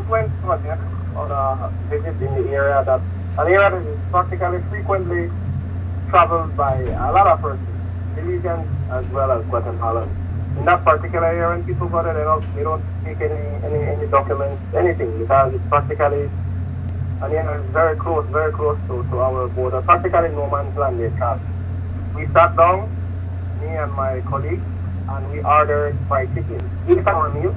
went over there on a visit in the area an area that is practically frequently traveled by a lot of persons, Belizeans as well as Guatemalans. In that particular area, when people go there, they don't take any documents, anything, because it's practically, and it's very close to our border, practically no man's land they have. We sat down, me and my colleague, and we ordered fried chicken. Eat our meal.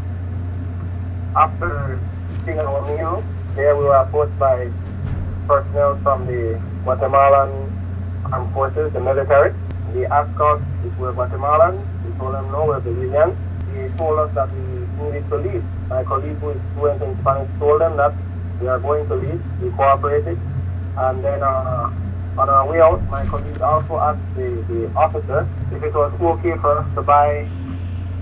After eating our meal, there we were approached by personnel from the Guatemalan Armed Forces, the military. They asked us if we're Guatemalans. We told them no, we're Belizeans. They told us that we needed to leave. My colleague who is fluent in Spanish told them that we are going to leave. We cooperated. And then on our way out, my colleague also asked the officer if it was okay for us to buy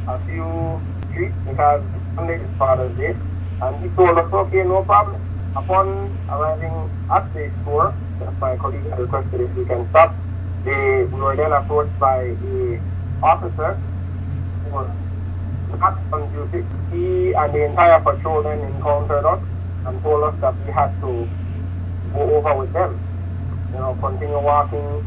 a few treats because Sunday is Father's Day. And he told us, okay, no problem. Upon arriving at the store, my colleague had requested if we can stop. We were then approached by the officer who was not on duty. He and the entire patrol then encountered us and told us that we had to go over with them. Continue walking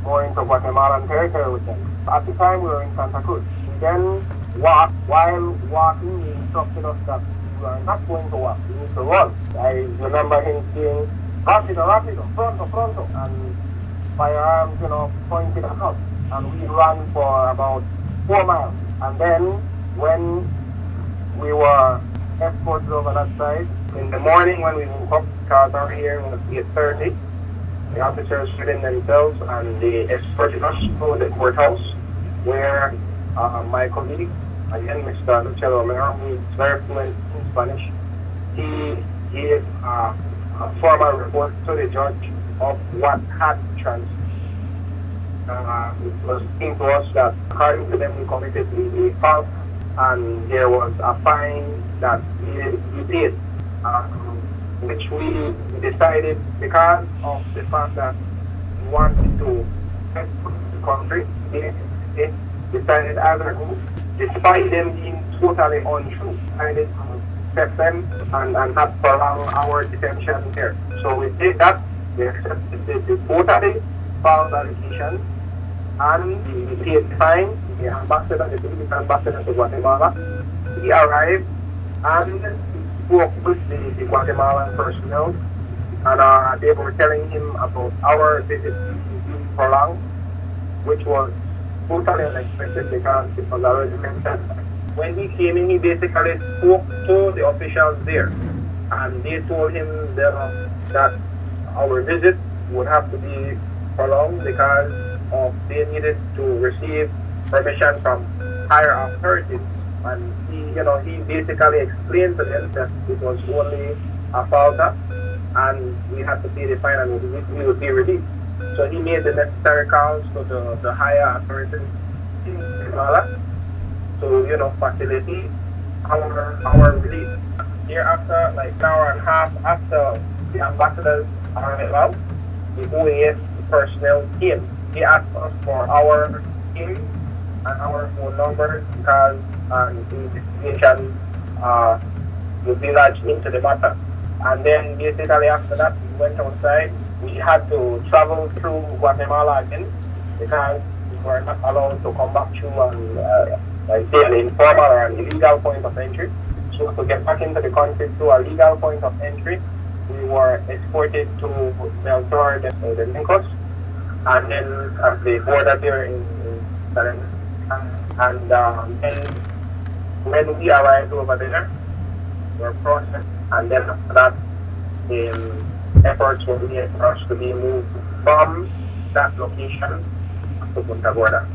more into Guatemalan territory with them. At the time we were in Santa Cruz. We then walked. While walking, he instructed us that we are not going to walk, we need to run. I remember him saying, rápido, pronto, and firearms, pointed at us. And we ran for about 4 miles. And then when we were escorted over that side, in the morning when we woke up, because our hearing was 8:30, the officers within themselves and they escorted us to the courthouse where my colleague, again Mr. Luchelo Romero, who is very fluent in Spanish, he gave a formal report to the judge of what had transpired. It was seen to us that according to them we committed a fault and there was a fine that we paid, which we decided because of the fact that we wanted to export the country. They decided as a group, despite them being totally untrue, decided to accept them and not prolong our detention here. So we did that. We accepted the totally false allegations and we paid the fine. The ambassador, the Philippine ambassador to Guatemala, he arrived and spoke with the Guatemalan personnel, and they were telling him about our visit being prolonged, which was totally unexpected because it was already mentioned. When he came in, he basically spoke to the officials there, and they told him that our visit would have to be prolonged because they needed to receive permission from higher authorities. And he basically explained to them that it was only a falter and we had to pay the fine and we would be released. So he made the necessary calls to the higher authorities in Guatemala to facilitate our release. Thereafter, like an hour and a half after the ambassadors arrival, the OAS personnel came. They asked us for our name and our phone numbers because investigation would be lodged into the matter. And then basically after that we went outside. We had to travel through Guatemala again because we were not allowed to come back through an informal or an illegal point of entry. So to get back into the country through a legal point of entry, we were escorted to Meltor, the Lincos, and then at the border there in Salem. And then when we arrived over there, we were processed, and then after that, the efforts were made for us to be moved from that location to Punta Gorda.